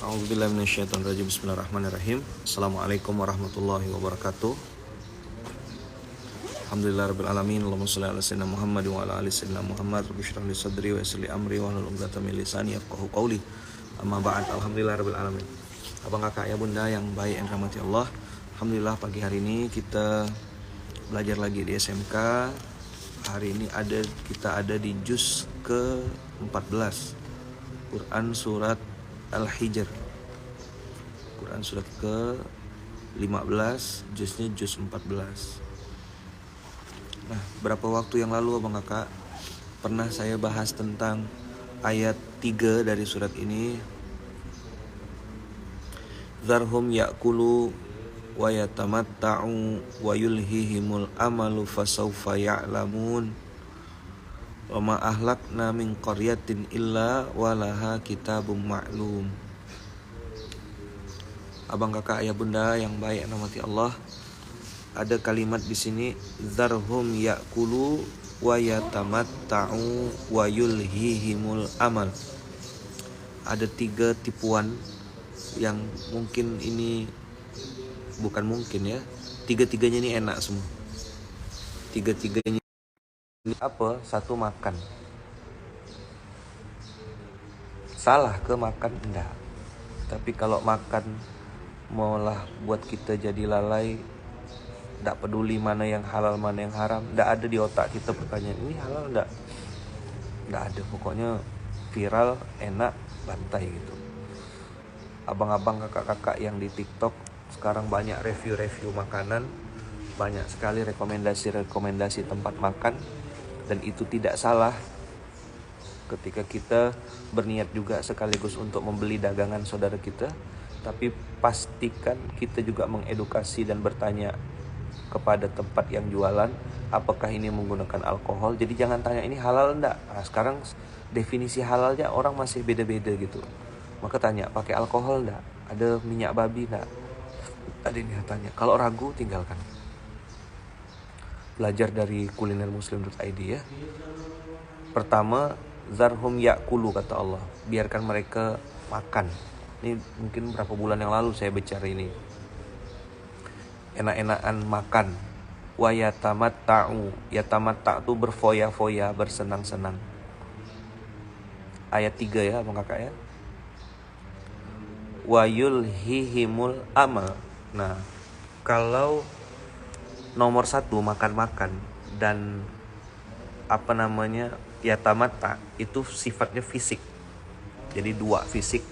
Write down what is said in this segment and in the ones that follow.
A'udzubillahi minasyaitonirrajim. Bismillahirrahmanirrahim. Assalamualaikum warahmatullahi wabarakatuh. Alhamdulillahirabbil alamin. Allahumma shalli ala sayyidina Muhammad wa ala ali sayyidina Muhammad. Rabbi shrah li sadri wa yassir li amri wahlul 'uqdatam min lisani yafqahu qawli. Amma ba'd. Alhamdulillahirabbil alamin. Abang kakak ya bunda yang baik yang rahmati Allah. Alhamdulillah pagi hari ini kita belajar lagi di SMK. Hari ini kita ada di juz ke-14. Quran surat Al-Hijr. Quran surat ke-15, juznya juz 14. Nah, berapa waktu yang lalu abang kakak pernah saya bahas tentang ayat 3 dari surat ini. Zarhum ya'kulu wa yatamatta'u wa yulhihimul amalu fasawfa ya'lamun. Wa ma ahlakna min qaryatin illa walaha kitabum ma'lum. Abang kakak ayah bunda yang baik rahmati Allah, ada kalimat di sini zarhum ya'kulu wa yatamatta'u wa yulhihimul amal. Ada 3 tipuan yang mungkin ini bukan mungkin ya, 3-tiganya ini enak semua. 3-tiganya apa? Satu, makan. Salah ke makan? Enggak. Tapi kalau makan maulah buat kita jadi lalai, enggak peduli mana yang halal mana yang haram, enggak ada di otak kita pertanyaan ini halal enggak? Enggak ada, pokoknya viral, enak, bantai gitu. Abang-abang kakak-kakak yang di TikTok sekarang banyak review-review makanan, banyak sekali rekomendasi tempat makan. Dan itu tidak salah ketika kita berniat juga sekaligus untuk membeli dagangan saudara kita. Tapi pastikan kita juga mengedukasi dan bertanya kepada tempat yang jualan, apakah ini menggunakan alkohol. Jadi jangan tanya ini halal enggak. Nah, sekarang definisi halalnya orang masih beda-beda gitu. Maka tanya, pakai alkohol enggak? Ada minyak babi enggak? Tadi nih tanya. Kalau ragu tinggalkan. Belajar dari kulinermuslim.id ya. Pertama, zarhum ya'kulu kata Allah, biarkan mereka makan. Ini mungkin berapa bulan yang lalu saya bicara ini. Enak-enakan makan. Wa yatamatta'u. Yatamatta' itu berfoya-foya, bersenang-senang. Ayat 3 ya abang kakak ya. Wa yulhihimul amal. Nah, kalau nomor 1 makan-makan dan yatamatta itu sifatnya fisik. Jadi 2 fisik.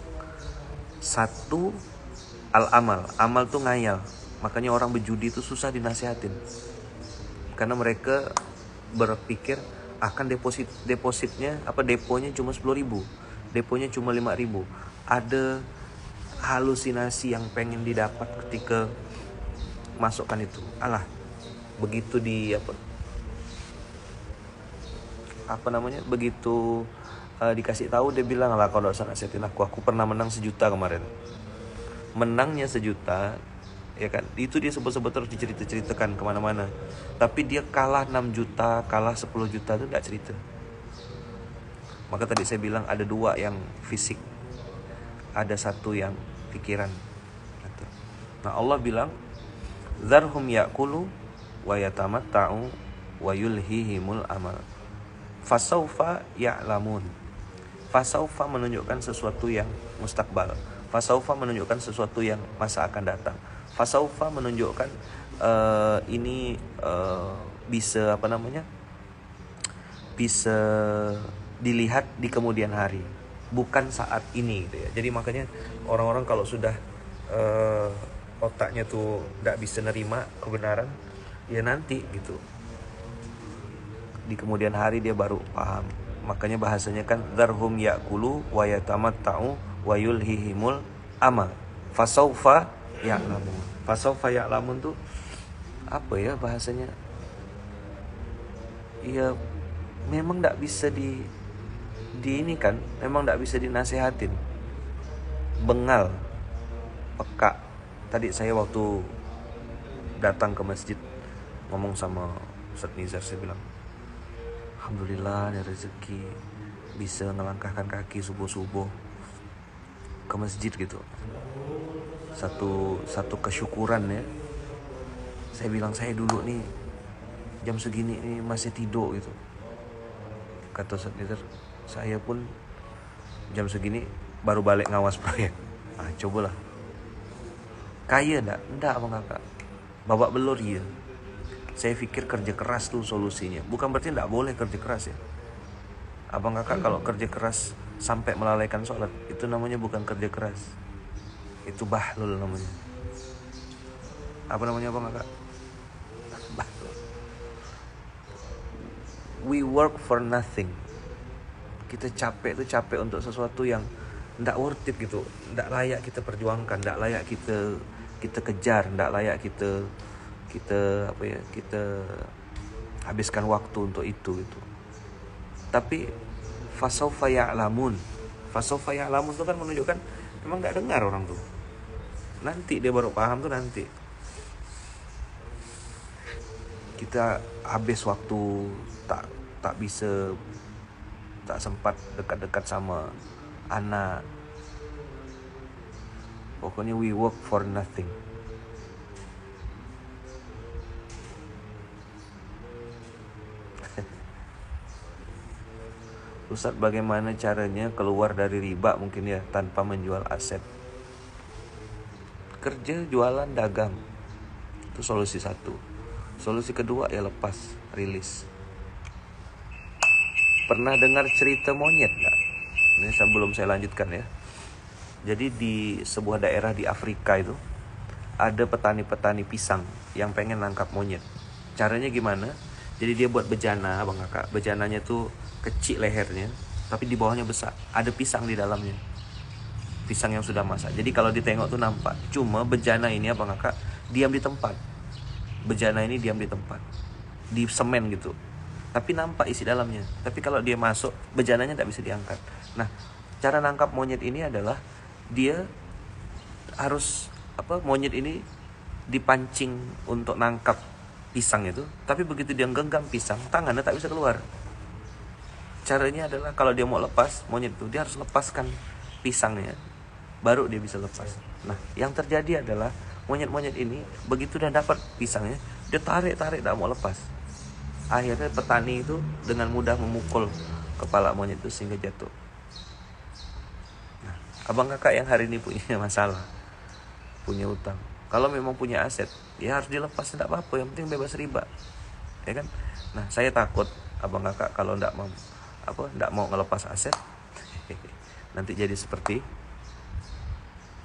1 al-amal. Amal tuh ngayal. Makanya orang berjudi itu susah dinasihatin. Karena mereka berpikir akan deponya cuma 10.000. Deponya cuma 5.000. Ada halusinasi yang pengen didapat ketika masukkan itu. Begitu begitu dikasih tahu dia bilang lah, kalau sana nasihatin aku pernah menang 1 juta kemarin. Menangnya 1 juta ya kan, itu dia sebut-sebut terus diceritakan kemana-mana. Tapi dia kalah 6 juta, kalah 10 juta itu gak cerita. Maka tadi saya bilang ada 2 yang fisik, ada 1 yang pikiran. Nah, Allah bilang zarhum ya'kulu wa yatamatta'u wa yulhihimul amal fasawfa ya'lamun. Fasawfa menunjukkan sesuatu yang mustakbal. Fasawfa menunjukkan sesuatu yang masa akan datang. Fasawfa menunjukkan bisa bisa dilihat di kemudian hari, bukan saat ini gitu ya. Jadi makanya orang-orang kalau sudah otaknya tuh gak bisa nerima kebenaran, ya nanti gitu di kemudian hari dia baru paham. Makanya bahasanya kan zarhum ya'kulu wa yatamatta'u wa yulhihimul amal fasawfa ya'lamun. Fasawfa ya'lamun tuh apa ya bahasanya? Ya memang gak bisa di ini kan, memang gak bisa dinasehatin. Bengal, peka. Tadi saya waktu datang ke masjid ngomong sama Ustaz Nizar, saya bilang alhamdulillah ada rezeki bisa ngelangkahkan kaki subuh-subuh ke ke masjid gitu. Satu kesyukuran ya. Saya bilang, saya dulu nih jam segini nih masih tidur gitu. Kata Ustaz Nizar, saya pun jam segini baru balik ngawas proyek. Cobalah. Kaya enggak? Enggak Abang Kakak. Babak belur ya. Saya pikir kerja keras tuh solusinya. Bukan berarti enggak boleh kerja keras ya. Abang Kakak kalau kerja keras sampai melalaikan sholat, itu namanya bukan kerja keras. Itu bahlul namanya. Apa namanya Abang Kakak? Bahlul. We work for nothing. Kita capek untuk sesuatu yang ndak worth it gitu, ndak layak kita perjuangkan, ndak layak kita kejar, ndak layak kita habiskan waktu untuk itu gitu. Tapi fasaufa ya'lamun itu kan menunjukkan memang nggak dengar orang tuh. Nanti dia baru paham tuh nanti. Kita habis waktu tak sempat dekat-dekat sama anak. Pokoknya we work for nothing. Ustaz, bagaimana caranya keluar dari riba mungkin ya tanpa menjual aset? Kerja, jualan, dagang. Itu solusi satu. Solusi kedua ya lepas, rilis. Pernah dengar cerita monyet nggak? Ini sebelum saya lanjutkan ya. Jadi di sebuah daerah di Afrika itu ada petani-petani pisang yang pengen nangkap monyet. Caranya gimana? Jadi dia buat bejana, Bang Kakak. Bejananya tuh kecil lehernya, tapi di bawahnya besar. Ada pisang di dalamnya. Pisang yang sudah masak. Jadi kalau ditengok tuh nampak. Cuma bejana ini Bang Kakak diam di tempat. Bejana ini diam di tempat. Di semen gitu. Tapi nampak isi dalamnya. Tapi kalau dia masuk, bejananya tidak bisa diangkat. Nah, cara nangkap monyet ini adalah dia harus monyet ini dipancing untuk nangkap pisang itu. Tapi begitu dia genggam pisang, tangannya tak bisa keluar. Caranya adalah kalau dia mau lepas monyet itu, dia harus lepaskan pisangnya, baru dia bisa lepas. Nah, yang terjadi adalah monyet-monyet ini begitu dia dapat pisangnya, dia tarik tak mau lepas. Akhirnya petani itu dengan mudah memukul kepala monyet itu sehingga jatuh. Nah, Abang Kakak yang hari ini punya masalah, punya utang, kalau memang punya aset, ya harus dilepas, tidak apa-apa, yang penting bebas riba, ya kan? Nah, saya takut Abang Kakak kalau tidak mau ngelepas aset, nanti jadi seperti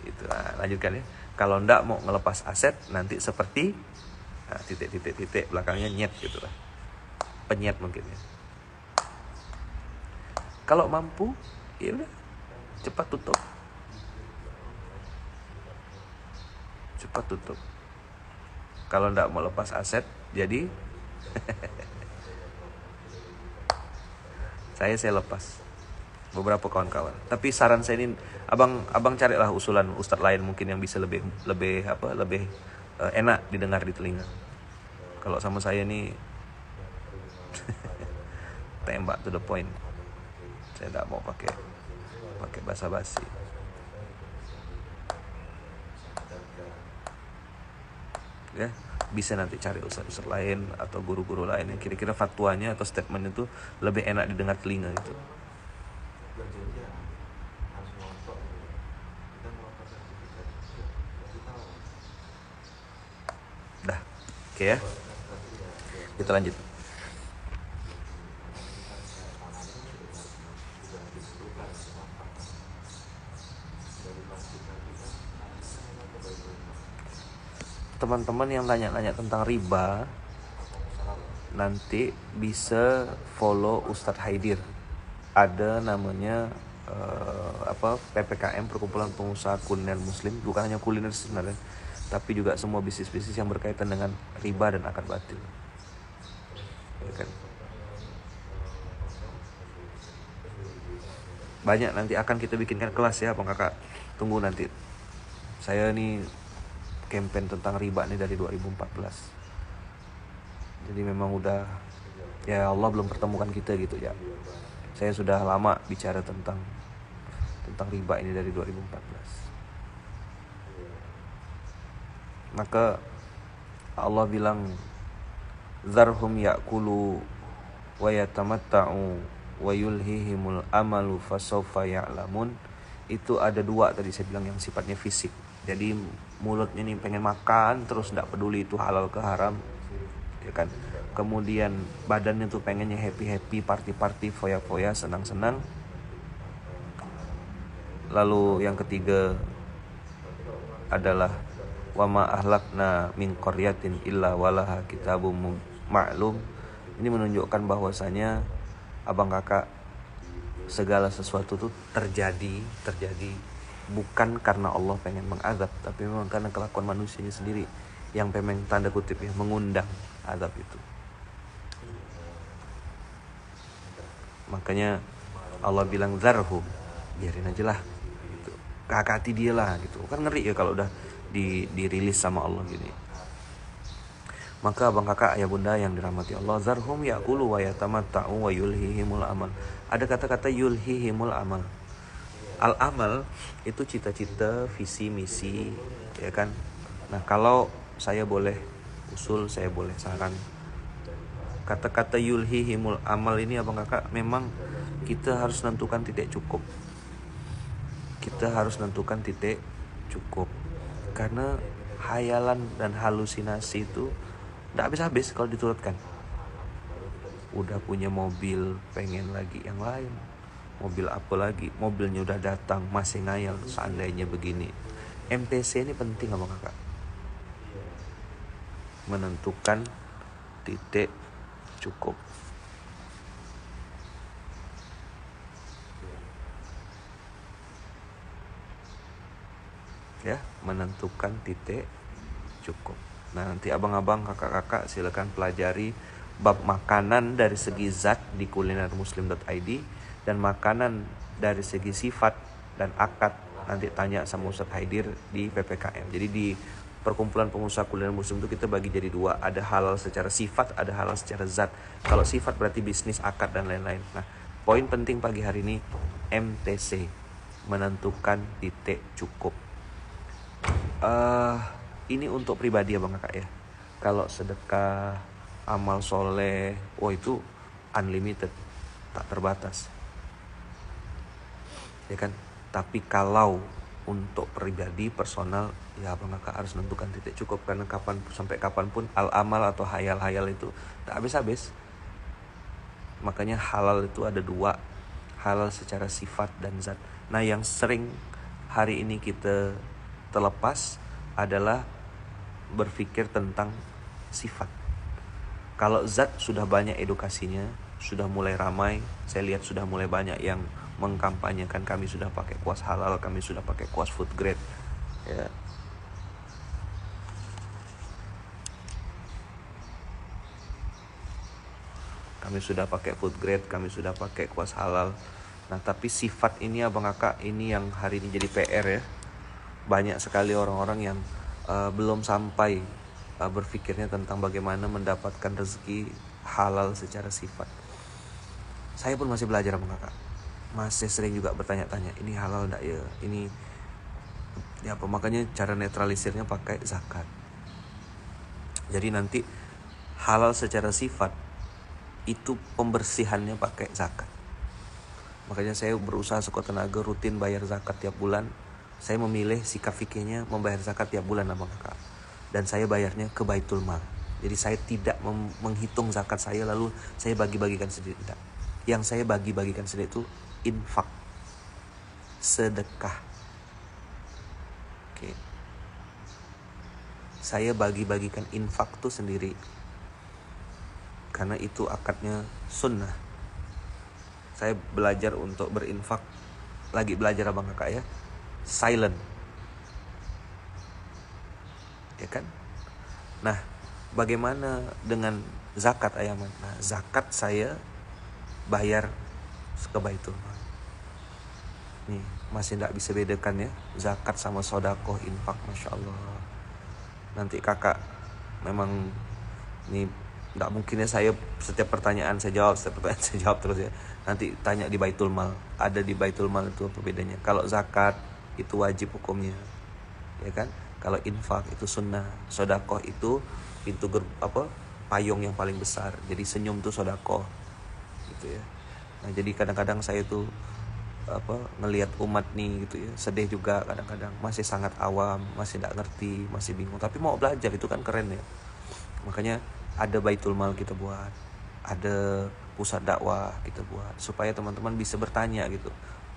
itu. Lanjutkan ya. Kalau tidak mau ngelepas aset, nanti seperti titik belakangnya nyet gitulah. Penyet mungkin ya. Kalau mampu, ya udah cepat tutup. Kalau enggak mau lepas aset, jadi saya lepas beberapa kawan-kawan. Tapi saran saya ini, abang carilah usulan ustadz lain mungkin yang bisa lebih enak didengar di telinga. Kalau sama saya nih tembak to the point. Saya tidak mau pakai basa-basi. Ya, bisa nanti cari ustaz-ustaz lain atau guru-guru lain yang kira-kira fatwanya atau statement itu lebih enak didengar telinga itu. Dah, oke ya. Kita lanjut. Teman-teman yang nanya-nanya tentang riba, nanti bisa follow Ustadz Haidir. Ada namanya PPKM, Perkumpulan Pengusaha Kuliner Muslim. Bukan hanya kuliner sebenarnya, tapi juga semua bisnis-bisnis yang berkaitan dengan riba dan akad batil, ya kan? Banyak nanti akan kita bikinkan kelas ya Bang Kakak. Tunggu nanti. Saya nih campaign tentang riba nih dari 2014. Jadi memang udah, ya Allah belum pertemukan kita gitu ya. Saya sudah lama bicara tentang tentang riba ini dari 2014. Maka Allah bilang, zarhum ya'kulu wa yatamatta'u wa yulhihimul amalu fasawfa ya'lamun. Itu ada dua tadi saya bilang yang sifatnya fisik. Jadi mulutnya nih pengen makan terus tidak peduli itu halal ke haram, ya kan. Kemudian badannya tuh pengennya happy-happy, party-party, foya-foya, senang-senang. Lalu yang ketiga adalah wama ahlakna min qaryatin illa walaha kitabum ma'lum. Ini menunjukkan bahwasanya abang kakak, segala sesuatu itu terjadi bukan karena Allah pengen mengazab, tapi memang karena kelakuan manusianya sendiri yang pengen, tanda kutip ya, mengundang azab itu. Makanya Allah bilang zarhum, biarin aja lah gitu. Kakati dia lah gitu. Kan ngeri ya kalau udah dirilis sama Allah gini. Maka abang kakak, ayah bunda yang dirahmati Allah, zarhum ya'kulu wa yatamatta'u wa yulhihimul amal. Ada kata-kata yulhihimul amal. Al-amal itu cita-cita, visi, misi, ya kan. Nah, kalau saya boleh usul, saya boleh saran, kata-kata yulhihimul amal ini abang kakak, memang kita harus nentukan titik cukup. Kita harus nentukan titik cukup. Karena hayalan dan halusinasi itu tidak habis-habis kalau diturutkan. Udah punya mobil, pengen lagi yang lain. Mobil apa lagi? Mobilnya udah datang, masih ngayal seandainya begini. MTC ini penting abang kakak. Menentukan titik cukup. Ya, menentukan titik cukup. Nah, nanti abang-abang, kakak-kakak silakan pelajari bab makanan dari segi zat di kulinermuslim.id dan makanan dari segi sifat dan akad nanti tanya sama Ustadz Haidir di PPKM. Jadi di Perkumpulan Pengusaha Kuliner Muslim itu kita bagi jadi dua, ada halal secara sifat, ada halal secara zat. Kalau sifat berarti bisnis, akad dan lain-lain. Nah, poin penting pagi hari ini MTC, menentukan titik cukup. Ini untuk pribadi ya bang kakak ya. Kalau sedekah, amal soleh, itu unlimited, tak terbatas, ya kan. Tapi kalau untuk pribadi, personal, ya abang kakak harus menentukan titik cukup. Karena sampai kapanpun al-amal atau hayal-hayal itu tak habis-habis. Makanya halal itu ada dua, halal secara sifat dan zat. Nah, yang sering hari ini kita terlepas adalah berpikir tentang sifat. Kalau zat sudah banyak edukasinya, sudah mulai ramai. Saya lihat sudah mulai banyak yang mengkampanyekan kami sudah pakai kuas halal, kami sudah pakai kuas food grade. Ya. Kami sudah pakai food grade, kami sudah pakai kuas halal. Nah, tapi sifat ini abang kakak, ini yang hari ini jadi PR ya. Banyak sekali orang-orang yang belum sampai berpikirnya tentang bagaimana mendapatkan rezeki halal secara sifat. Saya pun masih belajar abang kakak. Masih sering juga bertanya-tanya, ini halal enggak ya? Ini ya apa? Makanya cara netralisirnya pakai zakat. Jadi nanti halal secara sifat itu pembersihannya pakai zakat. Makanya saya berusaha sekuat tenaga rutin bayar zakat tiap bulan. Saya memilih sikap fikihnya membayar zakat tiap bulan abang kakak. Dan saya bayarnya ke Baitul Mal. Jadi saya tidak menghitung zakat saya lalu saya bagi-bagikan sendiri. Tidak. Yang saya bagi-bagikan sendiri itu infak, sedekah. Oke. Saya bagi-bagikan infak itu sendiri. Karena itu akadnya sunnah. Saya belajar untuk berinfak. Lagi belajar abang kakak ya. Silent. Ya kan? Nah, bagaimana dengan zakat ayaman? Nah, zakat saya bayar ke Baitul Mal. Nih, masih tidak bisa bedakan ya. Zakat sama sodakoh, infak, Masya Allah. Nanti kakak memang nih, tidak mungkin ya saya setiap pertanyaan saya jawab terus ya. Nanti tanya di Baitul Mal, ada di Baitul Mal itu apa bedanya. Kalau zakat itu wajib hukumnya, ya kan. Kalau infak itu sunnah, sodakoh itu pintu payung yang paling besar. Jadi senyum tuh sodakoh, gitu ya. Nah jadi kadang-kadang saya tuh ngelihat umat nih gitu ya, sedih juga kadang-kadang, masih sangat awam, masih tidak ngerti, masih bingung, tapi mau belajar, itu kan keren ya. Makanya ada Baitul Mal kita buat, ada pusat dakwah kita buat, supaya teman-teman bisa bertanya gitu.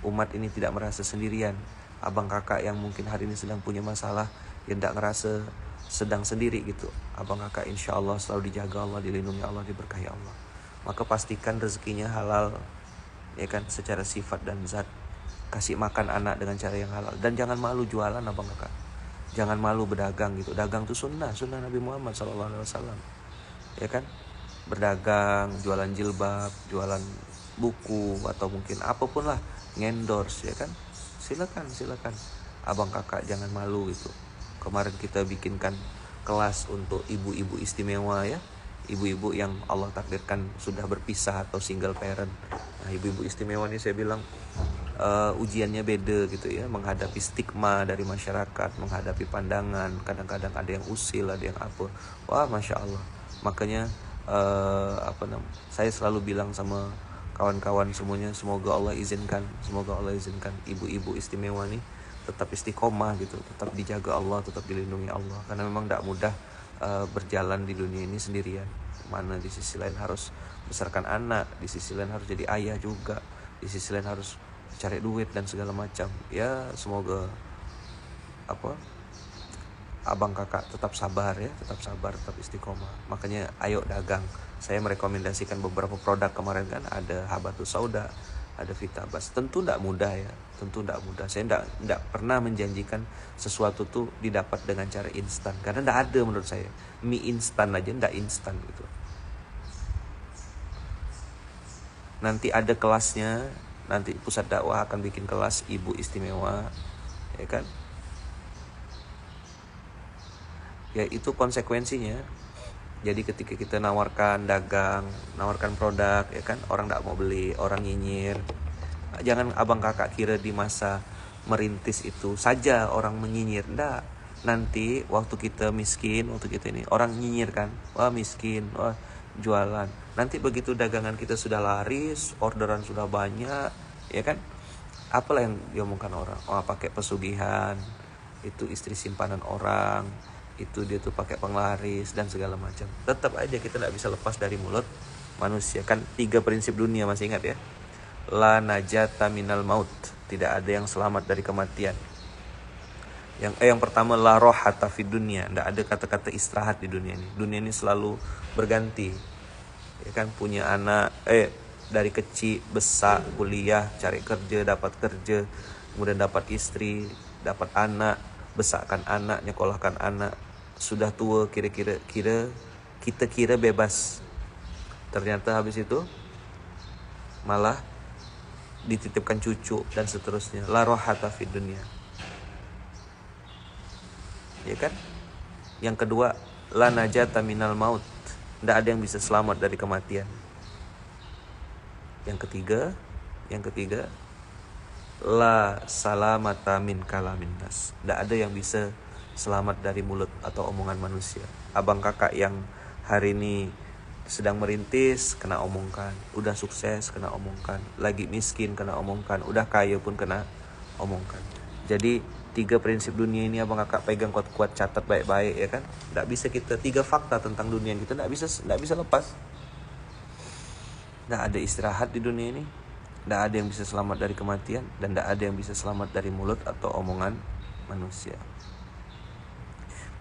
Umat ini tidak merasa sendirian. Abang kakak yang mungkin hari ini sedang punya masalah, yang tidak ngerasa sedang sendiri gitu. Abang kakak insya Allah selalu dijaga Allah, dilindungi Allah, diberkahi Allah. Maka pastikan rezekinya halal, ya kan, secara sifat dan zat. Kasih makan anak dengan cara yang halal. Dan jangan malu jualan abang kakak, jangan malu berdagang gitu. Dagang itu sunnah Nabi Muhammad SAW, ya kan. Berdagang, jualan jilbab, jualan buku, atau mungkin apapun lah, ngendorse, ya kan. Silakan abang kakak, jangan malu gitu. Kemarin kita bikinkan kelas untuk ibu-ibu istimewa ya, ibu-ibu yang Allah takdirkan sudah berpisah atau single parent. Nah ibu-ibu istimewa ini saya bilang ujiannya beda gitu ya, menghadapi stigma dari masyarakat, menghadapi pandangan, kadang-kadang ada yang usil, ada yang apa. Wah Masya Allah. Makanya saya selalu bilang sama kawan-kawan semuanya, semoga Allah izinkan ibu-ibu istimewa nih tetap istiqomah gitu, tetap dijaga Allah, tetap dilindungi Allah, karena memang tidak mudah berjalan di dunia ini sendirian. Mana di sisi lain harus besarkan anak, di sisi lain harus jadi ayah juga, di sisi lain harus cari duit dan segala macam. Ya semoga abang kakak tetap sabar ya, tetap istiqomah. Makanya ayo dagang. Saya merekomendasikan beberapa produk kemarin kan, ada Habatus Sauda, ada Vitabas. Tentu tidak mudah ya, Saya tidak pernah menjanjikan sesuatu tuh didapat dengan cara instan, karena tidak ada menurut saya. Mie instan aja tidak instan gitu. Nanti ada kelasnya, nanti pusat dakwah akan bikin kelas ibu istimewa, ya kan. Ya itu konsekuensinya. Jadi ketika kita nawarkan dagang, nawarkan produk, ya kan, orang tidak mau beli, orang nyinyir. Jangan abang kakak kira di masa merintis itu saja orang menyinyir. Nggak. Nanti waktu kita miskin, waktu kita ini, orang nyinyir kan, wah miskin, wah jualan. Nanti begitu dagangan kita sudah laris, orderan sudah banyak, ya kan, apalah yang diomongkan orang? Oh pakai pesugihan, itu istri simpanan orang, itu dia tuh pakai penglaris dan segala macam. Tetap aja kita tidak bisa lepas dari mulut manusia. Kan 3 prinsip dunia, masih ingat ya? La najata minal maut, tidak ada yang selamat dari kematian. Yang pertama, la rohata fid dunia, tidak ada kata-kata istirahat di dunia ini. Dunia ini selalu berganti, ya kan. Punya anak, dari kecil besar, kuliah, cari kerja, dapat kerja, kemudian dapat istri, dapat anak, besarkan anak, nyekolahkan anak, sudah tua, kita kira bebas, ternyata habis itu malah dititipkan cucu dan seterusnya. La rohata fid dunya, ya kan. Yang kedua, la najata minal maut, tidak ada yang bisa selamat dari kematian. Yang ketiga, la salamata min kalamin nas, tidak ada yang bisa selamat dari mulut atau omongan manusia. Abang kakak yang hari ini sedang merintis kena omongkan, udah sukses kena omongkan, lagi miskin kena omongkan, udah kaya pun kena omongkan. Jadi 3 prinsip dunia ini abang kakak pegang kuat-kuat, catat baik-baik, ya kan. Tidak bisa kita, 3 fakta tentang dunia kita tidak bisa lepas. Tidak ada istirahat di dunia ini, tidak ada yang bisa selamat dari kematian, dan tidak ada yang bisa selamat dari mulut atau omongan manusia.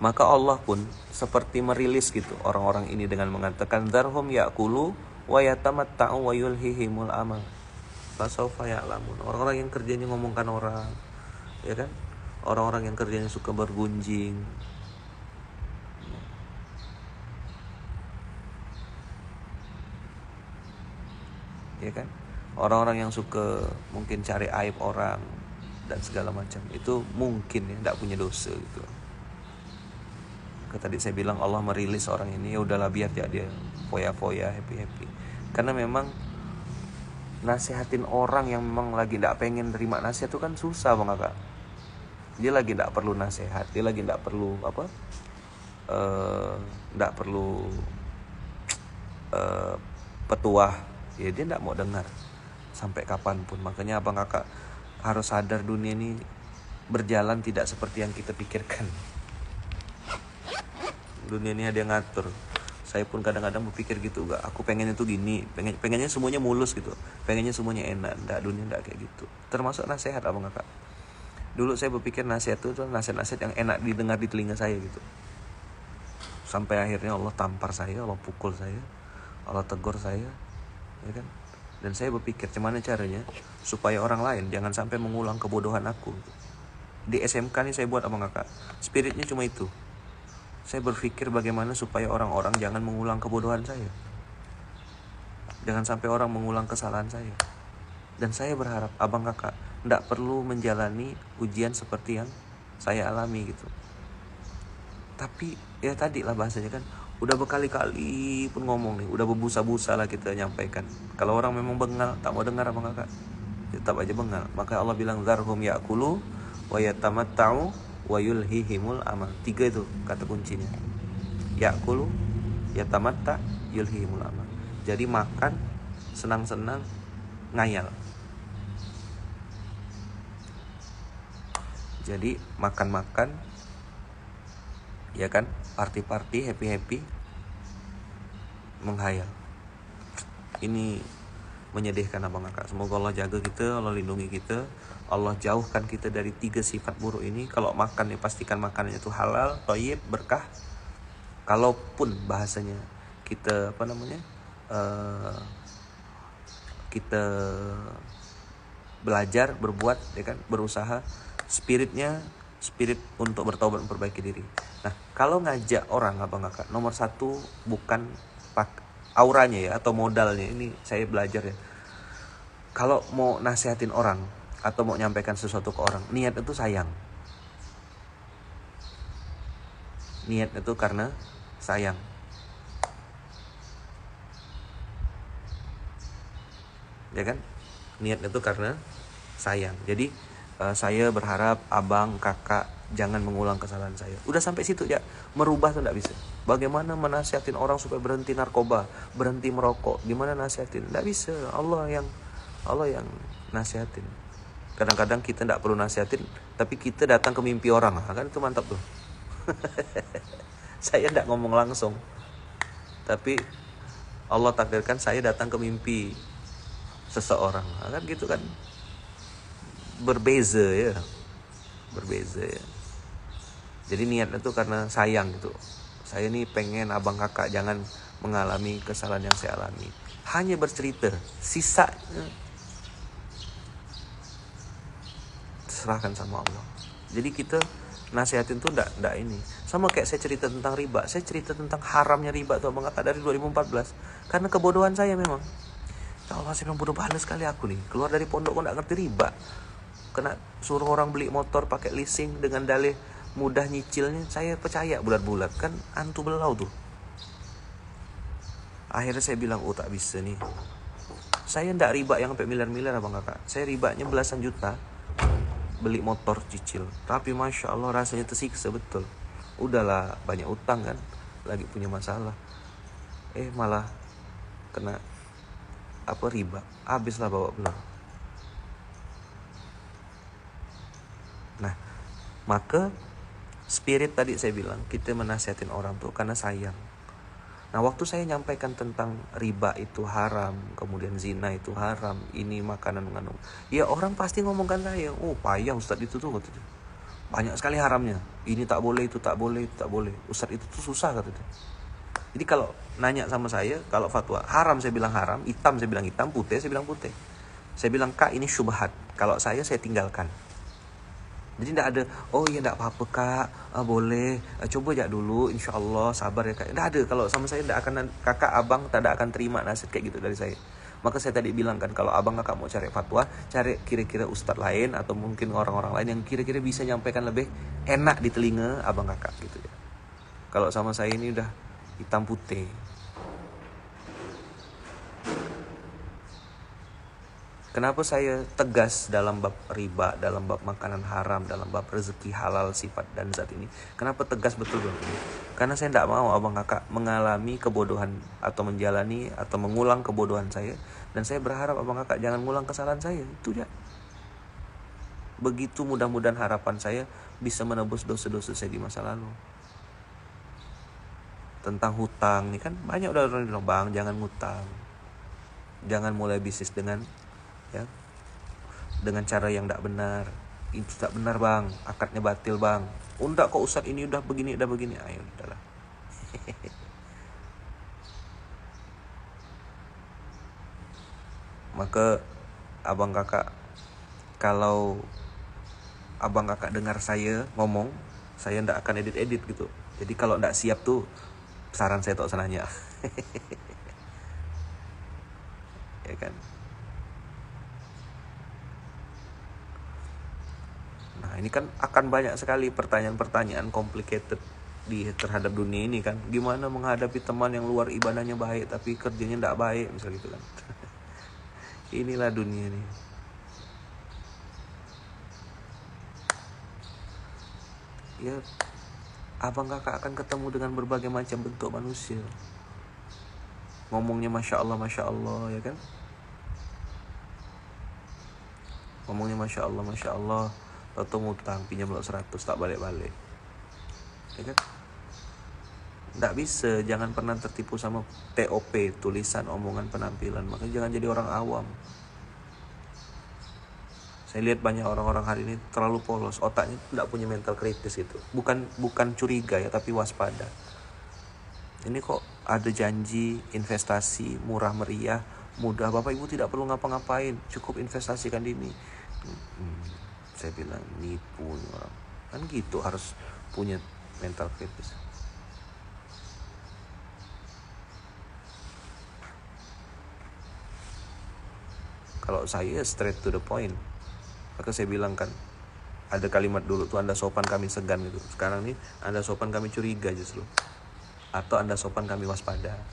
Maka Allah pun seperti merilis gitu orang-orang ini dengan mengatakan, darhum ya'kulu wa yatamatta'u wa yulhihimul amal fasawfa ya'lamun. Orang-orang yang kerjanya ngomongkan orang, ya kan, orang-orang yang kerjanya suka bergunjing, ya kan, orang-orang yang suka mungkin cari aib orang dan segala macam, itu mungkin ya tidak punya dosa gitu. Tadi saya bilang Allah merilis orang ini, ya udahlah biar dia foya-foya, happy-happy. Karena memang nasehatin orang yang memang lagi tidak pengen terima nasihat itu kan susah bang kakak. Dia lagi tidak perlu nasihat, dia lagi tidak perlu apa, tidak perlu petuah, ya dia tidak mau dengar sampai kapanpun. Makanya abang kakak harus sadar dunia ini berjalan tidak seperti yang kita pikirkan. Dunia ini ada yang ngatur. Saya pun kadang-kadang berpikir gitu, enggak, aku pengennya tuh gini, pengennya semuanya mulus gitu, pengennya semuanya enak. Enggak, dunia enggak kayak gitu. Termasuk nasihat abang kakak. Dulu saya berpikir nasihat itu nasihat-nasihat yang enak didengar di telinga saya gitu. Sampai akhirnya Allah tampar saya, Allah pukul saya, Allah tegur saya, ya kan? Dan saya berpikir gimana caranya supaya orang lain jangan sampai mengulang kebodohan aku. Di SMK nih saya buat abang kakak, spiritnya cuma itu. Saya berpikir bagaimana supaya orang-orang jangan mengulang kebodohan saya. Jangan sampai orang mengulang kesalahan saya. Dan saya berharap abang kakak tidak perlu menjalani ujian seperti yang saya alami gitu. Tapi ya tadi lah bahasanya kan, udah berkali-kali pun ngomong nih, udah berbusa-busa lah kita nyampaikan. Kalau orang memang bengal, tak mau dengar abang kakak, tetap aja bengal. Maka Allah bilang zarhum ya'kulu wa yatamatta'u wa yulhihimul amal. 3 itu kata kuncinya. Ya'kulu, yatamatta, yulhihimul amal. Jadi makan, senang-senang, ngayal. Jadi makan-makan, ya kan, party-party, happy-happy, menghayal. Ini menyedihkan abang kakak. Semoga Allah jaga kita, Allah lindungi kita, Allah jauhkan kita dari 3 sifat buruk ini. Kalau makan ya pastikan makanannya itu halal, thayyib, berkah. Kalaupun bahasanya kita apa namanya, kita belajar, berbuat, ya kan, berusaha, spiritnya spirit untuk bertobat, memperbaiki diri. Nah, kalau ngajak orang abang kakak, nomor 1 bukan auranya ya atau modalnya. Ini saya belajar ya. Kalau mau nasihatin orang atau mau nyampaikan sesuatu ke orang, niat itu sayang. Niat itu karena sayang. Ya kan? Niat itu karena sayang. Jadi saya berharap abang kakak jangan mengulang kesalahan saya. Udah sampai situ ya, merubah tuh enggak bisa. Bagaimana menasihatin orang supaya berhenti narkoba, berhenti merokok? Gimana nasihatin? Enggak bisa. Allah yang nasihatin. Kadang-kadang kita enggak perlu nasihatin, tapi kita datang ke mimpi orang. Kan itu mantap tuh. Saya enggak ngomong langsung, tapi Allah takdirkan saya datang ke mimpi seseorang. Kan gitu kan. Berbeza ya. Jadi niatnya tuh karena sayang gitu. Saya nih pengen abang kakak jangan mengalami kesalahan yang saya alami. Hanya bercerita, sisanya serahkan sama Allah. Jadi kita nasihatin tuh enggak ini. Sama kayak saya cerita tentang riba. Saya cerita tentang haramnya riba tuh abang kakak dari 2014. Karena kebodohan saya memang. Ya Allah, saya bilang bodoh banget sekali aku nih. Keluar dari pondok kok enggak ngerti riba. Kena suruh orang beli motor pakai leasing dengan dalih mudah nyicilnya, saya percaya bulat-bulat. Kan antu belau tuh. Akhirnya saya bilang, oh tak bisa nih. Saya enggak riba yang sampai miliar-miliar abang kakak. Saya ribanya belasan juta beli motor cicil. Tapi Masya Allah rasanya tersiksa betul. Udahlah banyak utang kan, lagi punya masalah. Malah kena apa riba. Habislah bawa belau. Nah, maka spirit tadi saya bilang kita menasihatin orang tuh karena sayang. Nah, waktu saya nyampaikan tentang riba itu haram, kemudian zina itu haram, ini makanan mengandung, ya orang pasti ngomongkan saya, oh payah Ustadz itu tuh katanya, banyak sekali haramnya, ini tak boleh, itu tak boleh, itu tak boleh, Ustadz itu tuh susah katanya. Jadi kalau nanya sama saya, kalau fatwa haram saya bilang haram, hitam saya bilang hitam, putih saya bilang putih. Saya bilang kak ini syubhat, kalau saya tinggalkan. Jadi tidak ada, oh iya tidak apa-apa kak, boleh, coba aja dulu, insya Allah sabar ya kak. Tidak ada, kalau sama saya tidak akan, kakak abang tidak akan terima nasihat kayak gitu dari saya. Maka saya tadi bilang kan, kalau abang kakak mau cari fatwa, cari kira-kira ustadz lain atau mungkin orang-orang lain yang kira-kira bisa nyampaikan lebih enak di telinga abang kakak gitu ya. Kalau sama saya ini udah hitam putih. Kenapa saya tegas dalam bab riba, dalam bab makanan haram, dalam bab rezeki halal sifat dan zat ini? Kenapa tegas betul bang? Karena saya tidak mau abang kakak mengalami kebodohan atau menjalani atau mengulang kebodohan saya, dan saya berharap abang kakak jangan mengulang kesalahan saya. Itu dia. Begitu mudah-mudahan harapan saya bisa menebus dosa-dosa saya di masa lalu. Tentang hutang nih kan banyak udah orang bilang, bang jangan ngutang, jangan mulai bisnis dengan dengan cara yang tidak benar. Itu tak benar bang, akadnya batil bang. Enggak kok Ustadz, ini udah begini. Ayo udahlah. Maka abang kakak, kalau abang kakak dengar saya ngomong, saya ndak akan edit gitu. Jadi kalau ndak siap tuh, saran saya tak usah nanya. Ya kan. Nah ini kan akan banyak sekali pertanyaan-pertanyaan complicated terhadap dunia ini kan. Gimana menghadapi teman yang luar ibadahnya baik tapi kerjanya ndak baik, misal gitu kan. Inilah dunia nih. Ya, abang kakak akan ketemu dengan berbagai macam bentuk manusia. Ngomongnya Masya Allah ya kan. Ngomongnya Masya Allah, atau ngutang, pinjam 100 tak balik-balik. Ya kan? Nggak bisa, jangan pernah tertipu sama TOP, tulisan, omongan, penampilan. Makanya jangan jadi orang awam. Saya lihat banyak orang-orang hari ini terlalu polos, otaknya nggak punya mental kritis itu. Bukan curiga ya, tapi waspada. Ini kok ada janji investasi murah meriah, mudah, Bapak Ibu tidak perlu ngapa-ngapain, cukup investasikan di ini. Saya bilang nipu orang. Kan gitu, harus punya mental kritis. Kalau saya straight to the point, maka saya bilang kan, ada kalimat dulu tuh, Anda sopan kami segan gitu. Sekarang nih, Anda sopan kami curiga justru. Atau Anda sopan kami waspada.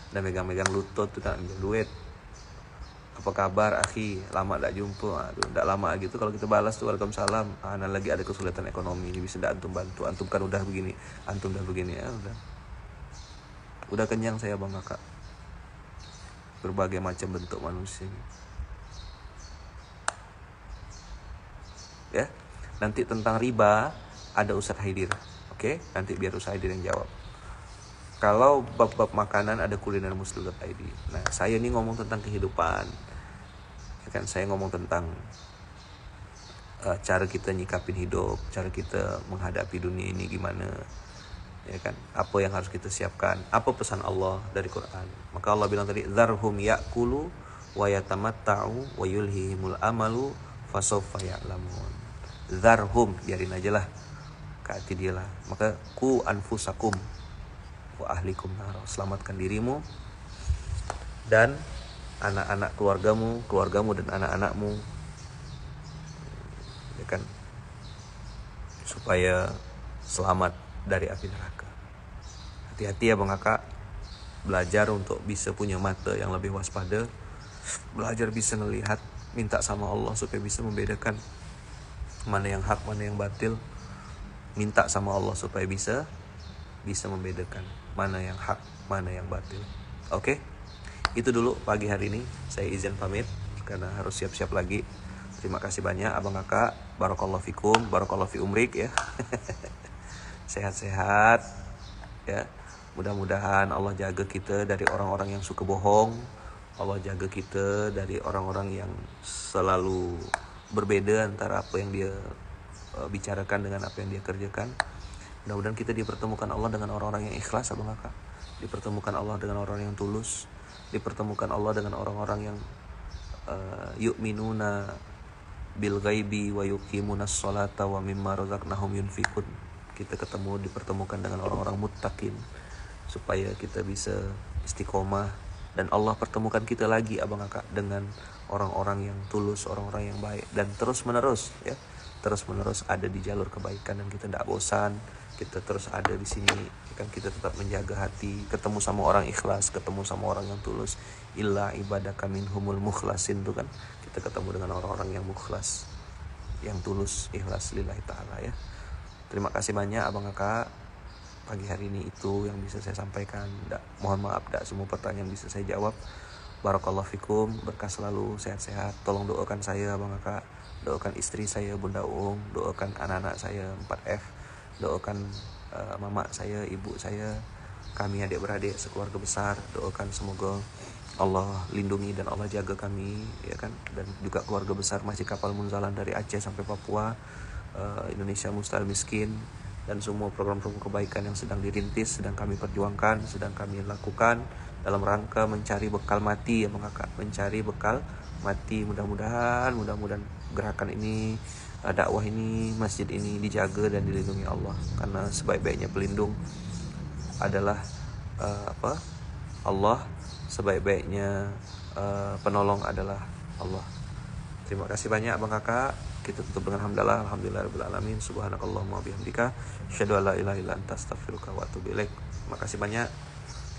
Dan megang-megang lutut tuh kan, duit. Apa kabar akhi, lama tak jumpa. Aduh, tak lama gitu kalau kita balas tuh waalaikumsalam. Ana lagi ada kesulitan ekonomi, ini bisa antum bantu. Antum kan udah begini, antum udah begini ya udah. Udah kenyang saya bang kakak. Berbagai macam bentuk manusia. Ya, nanti tentang riba ada Ustadz Haidir. Oke, nanti biar Ustadz Haidir yang jawab. Kalau bab-bab makanan ada kulinermuslim.id. Nah, saya ini ngomong tentang kehidupan. Ya kan, saya ngomong tentang cara kita nyikapin hidup, cara kita menghadapi dunia ini gimana. Ya kan, apa yang harus kita siapkan, apa pesan Allah dari Quran. Maka Allah bilang tadi, dzarhum ya'kulu wa yatamatta'u wa yulhihimul amalu fasawfa ya'lamun. Dzarhum, biarin aja lah, kati dia lah. Maka ku anfusakum wa ahlikum nar, selamatkan dirimu dan anak-anak keluargamu dan anak-anakmu, ya kan, supaya selamat dari api neraka. Hati-hati ya bang kakak, belajar untuk bisa punya mata yang lebih waspada, belajar bisa melihat, minta sama Allah supaya bisa membedakan mana yang hak, mana yang batil. Minta sama Allah supaya bisa membedakan mana yang hak, mana yang batil. Oke? Itu dulu pagi hari ini. Saya izin pamit karena harus siap-siap lagi. Terima kasih banyak abang kakak. Barakallahu fikum, barakallahu fi umrik ya. Sehat-sehat ya. Mudah-mudahan Allah jaga kita dari orang-orang yang suka bohong. Allah jaga kita dari orang-orang yang selalu berbeda antara apa yang dia bicarakan dengan apa yang dia kerjakan. Mudah-mudahan kita dipertemukan Allah dengan orang-orang yang ikhlas abang kakak. Dipertemukan Allah dengan orang yang tulus. Dipertemukan Allah dengan orang-orang yang yu'minuna bil ghaibi wa yuqimunas sholata wa mimma razaqnahum yunfiqun. Kita dipertemukan dengan orang-orang muttaqin supaya kita bisa istiqomah, dan Allah pertemukan kita lagi abang kakak dengan orang-orang yang tulus, orang-orang yang baik, dan terus menerus ada di jalur kebaikan, dan kita tidak bosan, kita terus ada di sini, kan kita tetap menjaga hati, ketemu sama orang ikhlas, ketemu sama orang yang tulus. Illa ibadaka minhumul mukhlasin, tuh kan kita ketemu dengan orang-orang yang mukhlas, yang tulus, ikhlas lillahi ta'ala ya. Terima kasih banyak abang kakak, pagi hari ini itu yang bisa saya sampaikan. Mohon maaf tidak semua pertanyaan bisa saya jawab. Barakallahu fikum, berkah selalu, sehat-sehat. Tolong doakan saya abang kakak, doakan istri saya Bunda Uung, doakan anak-anak saya 4F, doakan mama saya, ibu saya, kami adik-beradik sekeluarga besar. Doakan semoga Allah lindungi dan Allah jaga kami ya kan, dan juga keluarga besar Masjid Kapal Munzalan dari Aceh sampai Papua, Indonesia Mustahil Miskin, dan semua program-program kebaikan yang sedang dirintis, sedang kami perjuangkan, sedang kami lakukan dalam rangka mencari bekal mati ya kakak, mencari bekal mati. Mudah-mudahan gerakan ini, dakwah ini, masjid ini dijaga dan dilindungi Allah, karena sebaik-baiknya pelindung adalah Allah, sebaik-baiknya penolong adalah Allah. Terima kasih banyak abang kakak. Kita tutup dengan hamdalah, alhamdulillahirabbil alamin, subhanakallahumma wabihamdika, asyhadu an la ilaha illa anta, astaghfiruka wa atubu ilaik. Terima kasih banyak.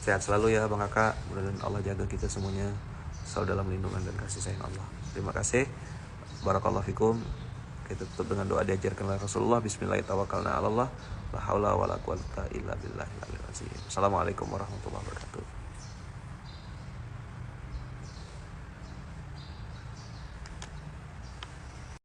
Sehat selalu ya abang kakak. Mudah-mudahan Allah jaga kita semuanya selalu dalam lindungan dan kasih sayang Allah. Terima kasih. Barakallahu fikum. Kita tutup dengan doa diajarkan oleh Rasulullah. Bismillahirrahmanirrahim. La haula wala quwwata illa billah. Assalamualaikum warahmatullahi wabarakatuh.